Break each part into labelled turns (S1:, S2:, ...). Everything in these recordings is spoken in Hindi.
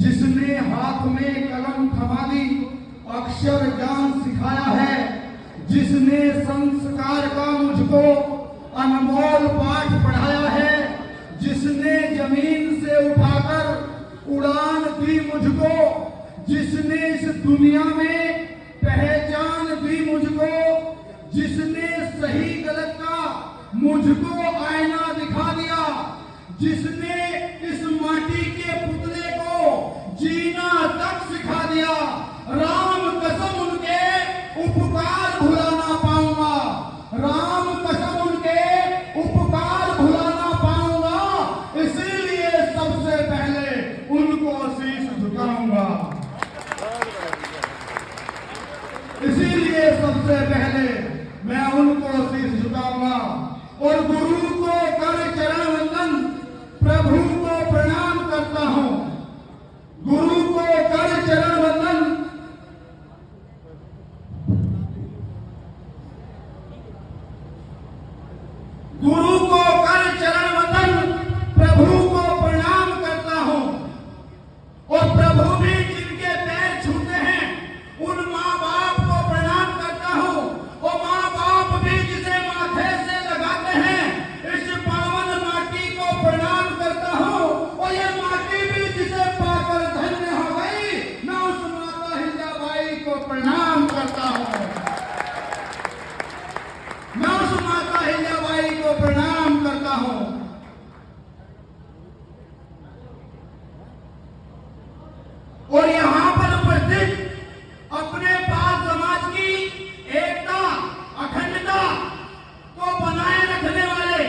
S1: जिसने हाथ में कलम थमा दी, अक्षर ज्ञान सिखाया है, जिसने संस्कार का मुझको अनमोल पाठ पढ़ाया है, जिसने जमीन से उठाकर उड़ान दी मुझको, जिसने इस दुनिया में पहचान दी मुझको, जिसने सही गलत का मुझको आईना दिखा दिया, जिसने इस माटी के पुतले को जीना तक सिखा दिया, राम कसम उनके उपकार भुला ना पाऊंगा, राम कसम उनके उपकार भुला ना पाऊंगा, इसीलिए सबसे पहले उनको शीश झुकाऊंगा, इसीलिए सबसे पहले मैं उनको शीश झुकाऊंगा। और गुरु को कर चरण वंदन, प्रभु को प्रणाम करता हूं, गुरु को कर चरण वंदन, गुरु को कर चरण वंदन, प्रभु को प्रणाम करता हूं। और प्रभु भी जिनके पैर छूते हैं उन माँ बाप को प्रणाम करता हूं। और माँ बाप भी जिसे माथे से लगाते हैं इस पावन माटी को प्रणाम करता हूं। और ये माटी भी जिसे पाकर धन्य हो गई, मैं उस माता हिंजाबाई को प्रणाम करता हूं, मैं उस माता हिंजाबाई को प्रणाम करता हूं। और यहां पर उपस्थित अपने पाल समाज की एकता अखंडता को बनाए रखने वाले,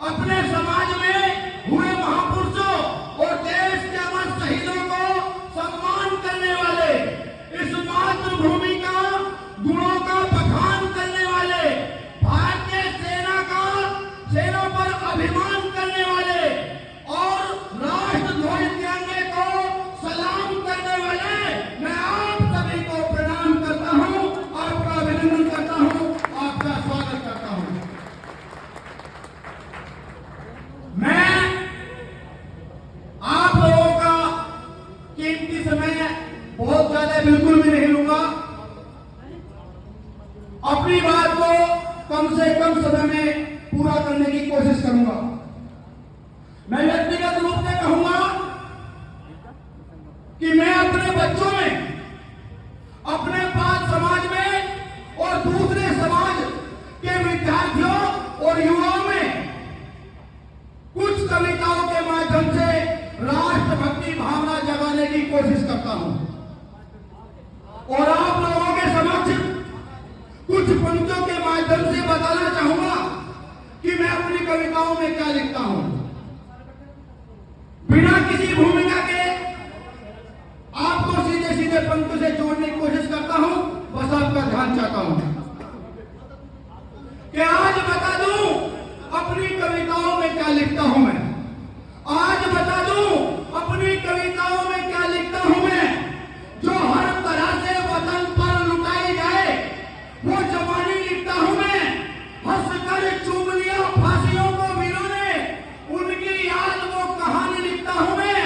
S1: अपने समाज में हुए महापुरुषों और देश के अमर शहीदों को सम्मान करने वाले, इस मातृभूमि का गुणों का बखान करने वाले, भारतीय सेना पर अभिमान करने वाले और राष्ट्र ध्वज तिरंगे को सलाम करने वाले, मैं आप सभी को प्रणाम करता हूं, आपका अभिनंदन करता हूं, आपका स्वागत करता हूं। मैं आप लोगों का कीमती समय बहुत ज्यादा बिल्कुल भी नहीं लूंगा, अपनी बात को कम से कम समय में पूरा करने की कोशिश करूंगा। मैं व्यक्तिगत रूप से कहूंगा कि मैं अपने बच्चों में, अपने पाल समाज में और दूसरे समाज के विद्यार्थियों और युवाओं में कुछ कविताओं के माध्यम से राष्ट्रभक्ति भावना जगाने की कोशिश करता हूं। और आप लोगों के समक्ष कुछ पंक्तियों के माध्यम से बताना चाहूंगा कि मैं अपनी कविताओं में क्या लिखता हूं। बिना किसी भूमिका के आपको सीधे सीधे पंक्तियों से जोड़ने की कोशिश करता हूं, बस आपका ध्यान चाहता हूं कि आज बता दूं अपनी कविताओं में क्या लिखता हूं मैं, आज बता दूं अपनी कविताओं में क्या लिखता हूं मैं। जो हर तरह से वतन पर लुटाई जाए वो जवानी लिखता हूं मैं, हंसकर चूम लिया फांसियों को वीरों ने, उनकी याद वो कहानी लिखता हूं मैं।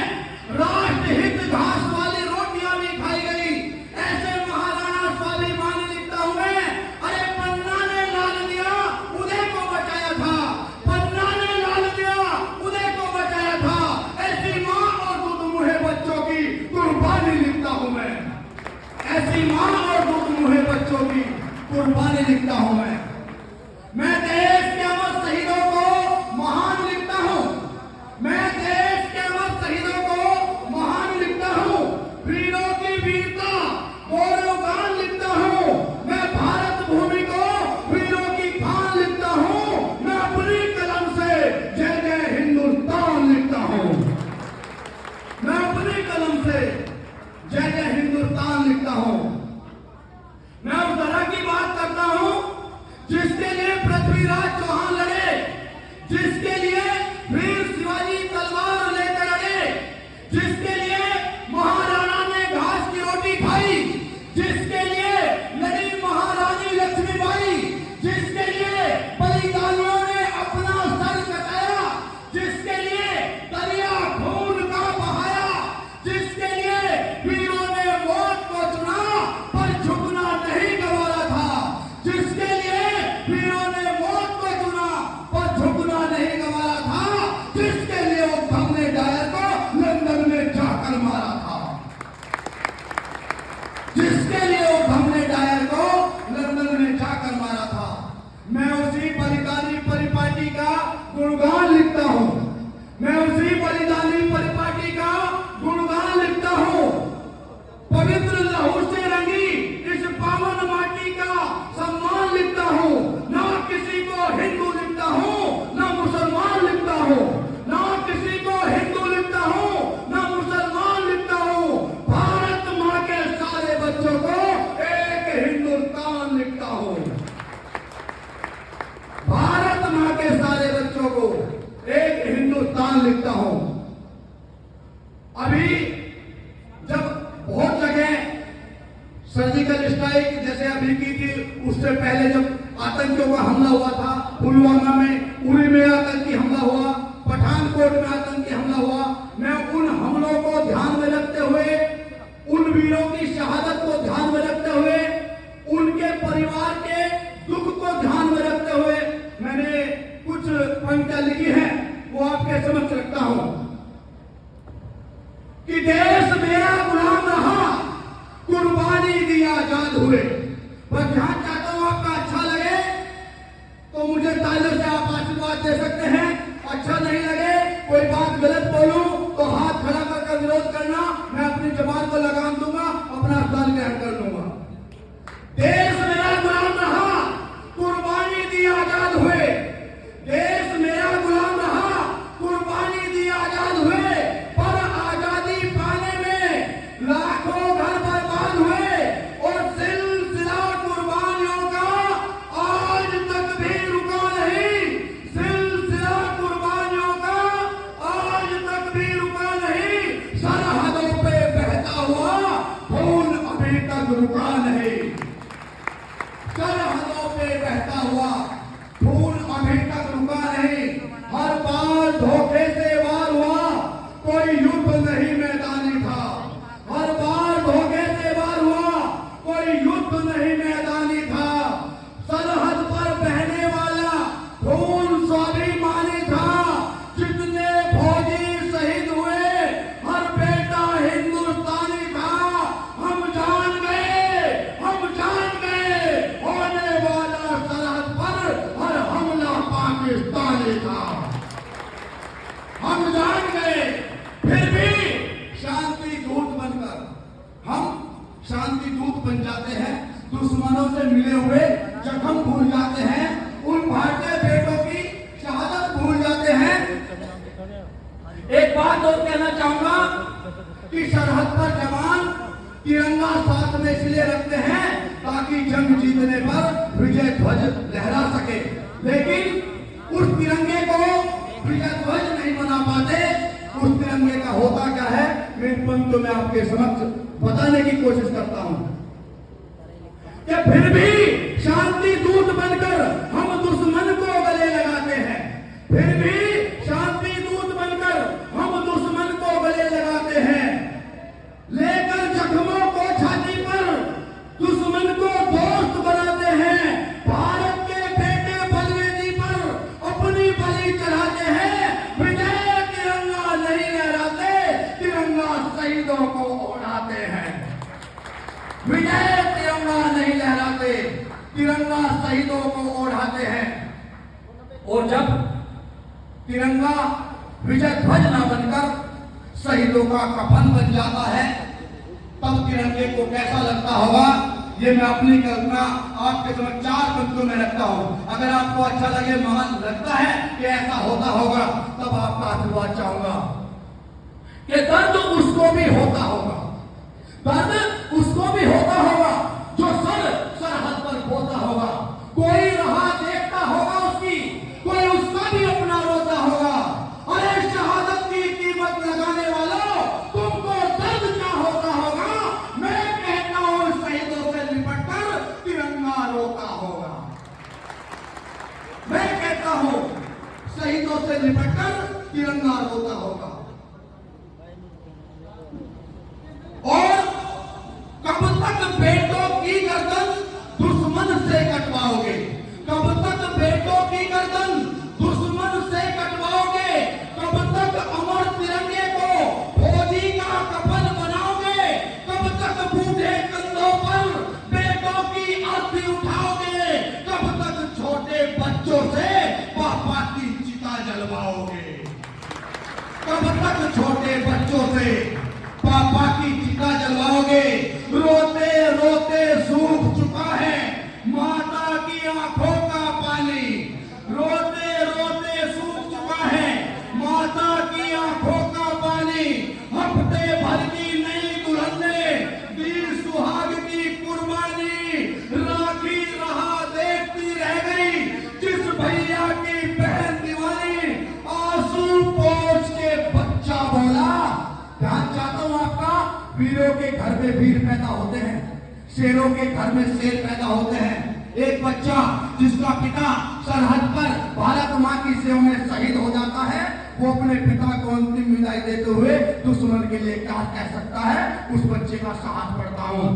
S1: राष्ट्रहित घास वाली रोटियां भी खाई गई, ऐसे महाराणा स्वाभिमान लिखता हूं मैं। अरे पन्ना ने लाल दिया उदय को बचाया था, पन्ना ने लाल दिया उदय को बचाया था, ऐसी मां और दूध मुहे बच्चों की कुर्बानी लिखता हूं मैं, ऐसी मां और दूध मुहे बच्चों की कुर्बानी लिखता हूं मैं देश के अमर शहीदों को महान लिखता हूं, मैं देश के अमर शहीदों को महान लिखता हूं, वीरों की वीरता गौरवगान लिखता हूं, मैं भारत भूमि को वीरों की खान लिखता हूं, मैं अपनी कलम से जय जय हिंदुस्तान लिखता हूं, मैं अपनी कलम से जय जय हिंदुस्तान लिखता हूं। मैं उस तरह की बात करता हूं जिसके लिए पृथ्वीराज चौहान लड़े, जिसके लिए वीर शिवाजी तलवार लेकर लड़े, जिसके लिए महाराणा ने घास की रोटी खाई, जिसके लिए लड़ी महारानी लक्ष्मीबाई, जिसके लिए बलिदानियों ने अपना सर कटाया, जिसके लिए दरिया खून का बहाया, जिस अभी जब बहुत जगह सर्जिकल स्ट्राइक जैसे अभी की थी, उससे पहले जब आतंकियों का हमला हुआ था, पुलवामा में, उरी में आतंकी हमला हुआ, पठानकोट में आतंकी हमला हुआ, मैं उन हमलों को ध्यान में रखते हुए, उन वीरों की शहादत को ध्यान में रखते हुए, उनके परिवार के दुख को ध्यान में रखते हुए मैंने कुछ पंक्तियां लिखी हैं, वो आपके समक्ष रखता हूं कि देश मेरा गुलाम रहा, कुर्बानी दी आजाद हुए। पर ध्यान चाहता हूं आपका अच्छा लगे तो मुझे तालियों से आप आशीर्वाद दे सकते हैं, अच्छा नहीं लगे, कोई बात गलत बोलूं तो हाथ खड़ा कर विरोध करना, मैं अपनी जबान को लगाम दूंगा, अपना स्थान ग्रहण कर लूंगा। देश मेरा गुलाम रहा, कुर्बानी दी आजाद हुए। देश मेरा गुलाम रहा, कुर्बानी दी आजाद हुए। पर आजादी पाने में लाखों घर बर्बाद हुए और सिलसिला कुर्बानियों का आज तक भी रुका नहीं। सिलसिला कुर्बानियों का आज तक भी रुका नहीं। सरहदों पे बहता हुआ खून अभी तक रुका नहीं। सरहदों पे बहता हुआ खून अभी तक रुका नहीं। हर बार धोखे से वार हुआ, कोई युद्ध नहीं मैदानी था। हर बार धोखे से वार हुआ, कोई युद्ध नहीं मैदानी था। सरहद पर बहने वाला खून स्वाभिमानी था। जितने फौजी शहीद हुए, हर बेटा हिंदुस्तानी था। हम जान गए, हम जान गए, होने वाला सरहद पर हर हमला पाकिस्तानी था। हम जान गए, फिर भी शांति दूत बनकर हम शांति दूत बन जाते हैं। दुश्मनों से मिले हुए जख्म भूल जाते हैं, उन भारतीय बेटों की शहादत भूल जाते हैं। एक बात और कहना चाहूंगा कि सरहद पर जवान तिरंगा साथ में इसलिए रखते हैं ताकि जंग जीतने पर विजय ध्वज लहरा सके, लेकिन उस तिरंगे को विजय ध्वज नहीं बना पाते। उस तिरंगे का होता क्या है, मैं इन पंक्तियों में आपके समक्ष बताने की कोशिश करता हूं कि फिर भी शांति दूत बनकर हम दुश्मन को गले लगाते हैं। फिर भी शांति दूत बनकर हम दुश्मन को गले लगाते हैं। लेकर जख्मों को छाती पर दुश्मन को दोस्त बनाते हैं। भारत के बेटे बलवेदी पर अपनी बलि चढ़ाते हैं। विजय तिरंगा नहीं लहराते, तिरंगा शहीदों को उड़ाते हैं। विजय तिरंगा नहीं लहराते, तिरंगा शहीदों को ओढ़ाते हैं। और जब तिरंगा विजय ध्वज न बनकर शहीदों का कफन बन जाता है, तब तिरंगे को कैसा लगता होगा, ये मैं अपनी कल्पना आपके समझ 4 पंक्तियों में रखता हूं। अगर आपको अच्छा लगे, मान लगता है कि ऐसा होता होगा, तब आपका आशीर्वाद चाहूंगा कि दर्द उसको भी होता होगा, दर्द उसको भी होता होगा जो सरहद पर होता होगा। कोई राह देखता होगा उसकी, कोई उसका भी अपना रोता होगा। अरे शहादत की कीमत लगाने वालों, तुमको दर्द क्या होता होगा। मैं कहता हूं शहीदों से निपटकर तिरंगा रोता होगा। मैं कहता हूं शहीदों से निपटकर तिरंगा रोता होगा। और कब तक बेटों की गर्दन दुश्मन से कटवाओगे? कब तक बेटों की गर्दन दुश्मन से कटवाओगे? कब तक अमर तिरंगे को फौजी का कफन बनाओगे? कब तक बूढ़े कंधों पर बेटों की अर्थी उठाओगे? कब तक छोटे बच्चों से पापा की चिता जलवाओगे? कब तक छोटे बच्चों से पापा की चिता जलवाओगे? रोते रोते सूख चुका है माता की आंखों का पानी। रोते रोते सूख चुका है माता की आंखों का पानी। हफ्ते भर की नई दुल्हन ने दी सुहाग की कुर्बानी। राखी रहा देखती रह गई जिस भैया की बहन दीवानी। आंसू पोंछ के बच्चा बोला, ध्यान चाहता हूं आपका, वीरों के घर में वीर पैदा होते हैं, शेरों के घर में शेर पैदा होते हैं। एक बच्चा जिसका पिता सरहद पर भारत मां की सेवा में शहीद हो जाता है, वो अपने पिता को अंतिम विदाई देते हुए दुश्मन के लिए क्या कह सकता है? उस बच्चे का साथ पढ़ता हूं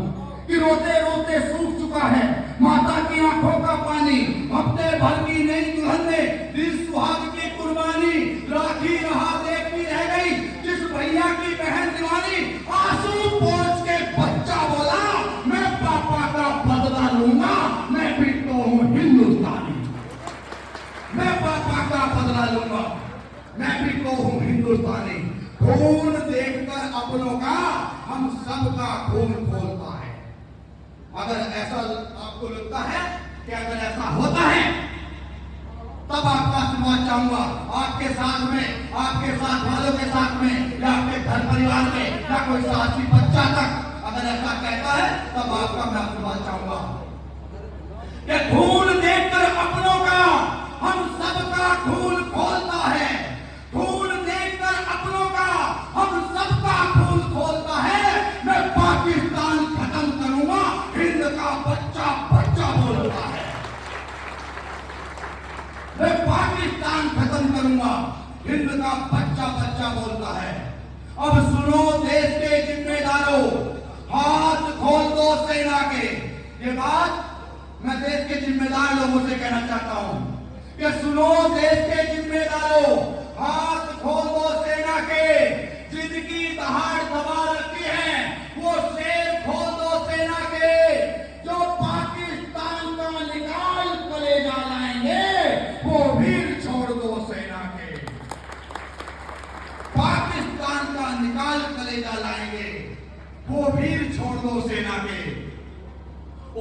S1: कि रोते रोते सूख चुका है माता की आंखों का पानी, हफ्ते भर की नई दुल्हन ने दिल सुहाग की कुर्बानी, राखी रहा देखती रह गई जिस भैया की बहन दीवानी। आंसू पोंछ के बच्चा बोला, मैं पापा का बदला लूंगा, मैं भी तो हूं हिंदुस्तानी, मैं पापा का बदला लूंगा, मैं भी तो हूं हिंदुस्तानी। खून देखकर अपनों का हम सबका खून खोलता है। अगर ऐसा आपको लगता है कि अगर ऐसा होता है, तब आपका आशीर्वाद चाहूंगा, आपके साथ में, आपके साथ वालों के साथ में, या आपके घर परिवार में, या कोई साथी बच्चा तक अगर ऐसा कहता है, तब आपका मैं आशीर्वाद चाहूंगा कि खून देखकर अपनों का हम सबका खून खोलता है। खून देखकर अपनों का हम सबका खून खोलता है। मैं पाकिस्तान खत्म करूंगा, हिंद का बच्चा बच्चा बोलता है। मैं पाकिस्तान खत्म करूंगा, हिंद का बच्चा बच्चा बोलता है। अब सुनो देश के जिम्मेदारों, हाथ खोल दो सेना के। ये बात मैं देश के जिम्मेदार लोगों से कहना चाहता हूं कि सुनो देश के जिम्मेदारों, हाथ खोल दो सेना के। जिनकी दहाड़ दबा रखी है वो शेर खोल दो सेना के। जो पाकिस्तान का निकाल कलेजा लाएंगे वो वीर छोड़ दो सेना के। पाकिस्तान का निकाल कलेजा लाएंगे वो वीर छोड़ दो सेना के।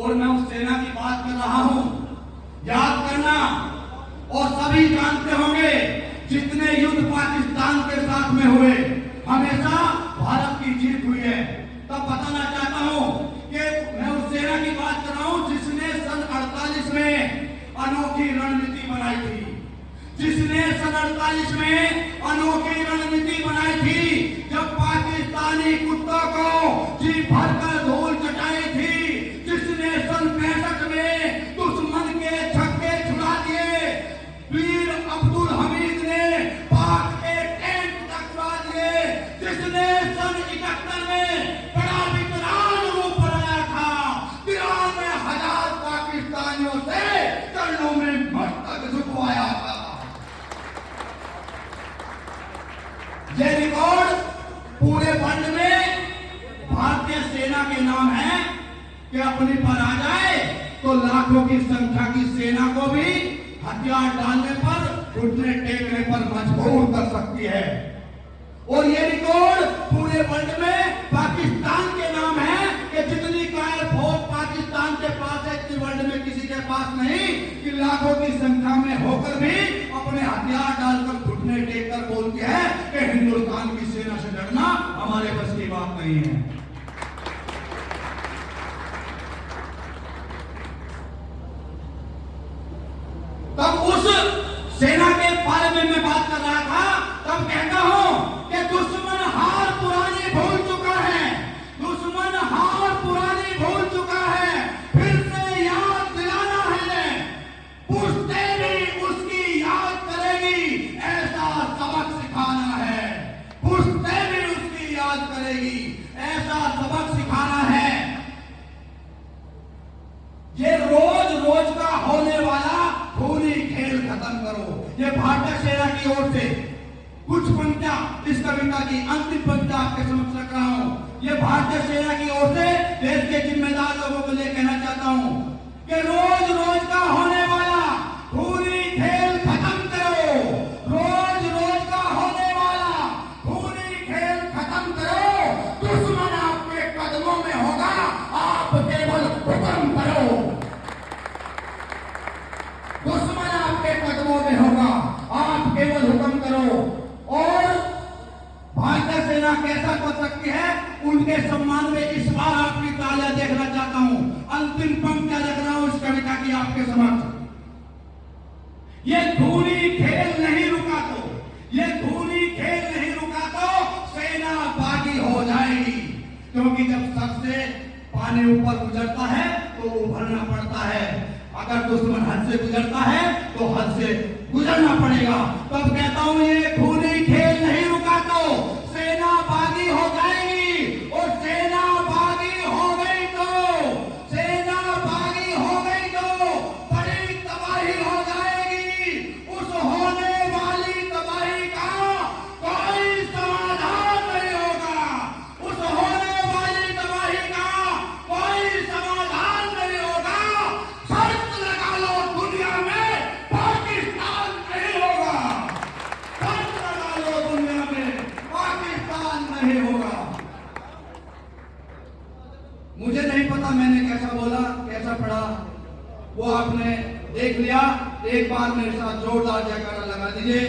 S1: और मैं उस सेना की बात कर रहा हूं, याद करना। और सभी जानते होंगे जितने युद्ध पाकिस्तान के साथ में हुए हमेशा भारत की जीत हुई है। तब बताना चाहता हूं कि मैं उस सेना की बात कर रहा हूं जिसने सन 48 में अनोखी रणनीति बनाई थी, जिसने सन 48 में अनोखी रणनीति बनाई थी। जब पाकिस्तानी कुत्तों को जी भरकर धूल चटाई थी, जिसने सन 65 में दुश्मन के छक्के छुड़ा दिए, वीर अब्दुल हमीद ने पाक के टैंक टकरा दिए, जिसने सन 71 में बड़ा विकराल रूप बनाया था, 93,000 पाकिस्तानियों से चरणों में मस्तक झुकवाया था। यह रिकॉर्ड पूरे वर्ल्ड में भारतीय सेना के नाम है कि अपनी पर आ जाए तो लाखों की संख्या की सेना को भी हथियार डालने पर, घुटने टेकने पर मजबूर कर सकती है। और ये रिकॉर्ड पूरे वर्ल्ड में पाकिस्तान के नाम है कि जितनी कायर फौज पाकिस्तान के पास है, इतनी वर्ल्ड में किसी के पास नहीं कि लाखों की संख्या में होकर भी अपने हथियार डालकर घुटने टेककर बोलती है कि हिंदुस्तान की सेना से डरना हमारे बस की बात नहीं है। तब उस सेना के बारे में मैं बात कर रहा था, तब कहता हूं कि दुश्मन हार पुरानी भूल चुका है, दुश्मन हार पुरानी भूल चुका है, फिर से याद दिलाना है। पुश्ते भी उसकी याद करेगी, ऐसा सबक सिखाना है। पुश्ते भी उसकी याद करेगी, ऐसा सबक सिखाना है। ये रोज रोज का होने वाला खूनी खेल खत्म करो। ये भारतीय सेना की ओर से कुछ पंक्तियां इस कविता की अंतिम पंक्तियां आपके समक्ष रख रहा हूं। ये भारतीय सेना की ओर से देश के जिम्मेदार लोगों के लिए कहना चाहता हूं कि रोज रोज का होने वाला खूनी खेल खत्म करो। रोज रोज का होने वाला खूनी खेल खत्म करो। दुश्मन आपके कदमों में होगा, आप केवल हुक्म करो। दुश्मन आपके कदमों में होगा, आप केवल हुक्म करो। और भारतीय सेना कैसा कर सकती है, उनके सम्मान में इस बार आपकी तालियां देखना चाहता हूं। अंतिम पंक्तियां रख रहा हूं इस कविता की आपके समक्ष। ये खूनी खेल नहीं रुका तो, ये खूनी खेल नहीं रुका तो सेना बागी हो जाए। क्योंकि जब सर से पानी ऊपर गुजरता है तो उभरना पड़ता है। अगर दुश्मन हद से गुजरता है तो हद से गुजरना पड़ेगा। तब कहता हूं ये खूनी खेल नहीं रुका तो सेना बागी हो जाएगी, और सेना बागी हो गई तो बड़ी तबाही हो जाएगी। उस होने वाली तबाही का कोई समाधान नहीं होगा। उस होने वाली तबाही का कोई समाधान नहीं होगा। शर्त लगा लो दुनिया में पाकिस्तान नहीं होगा। शर्त लगा लो दुनिया में पाकिस्तान नहीं होगा। मुझे नहीं पता मैंने कैसा बोला, कैसा पढ़ा, वो आपने देख लिया। एक बार मेरे साथ जोरदार जयकारा लगा दीजिए।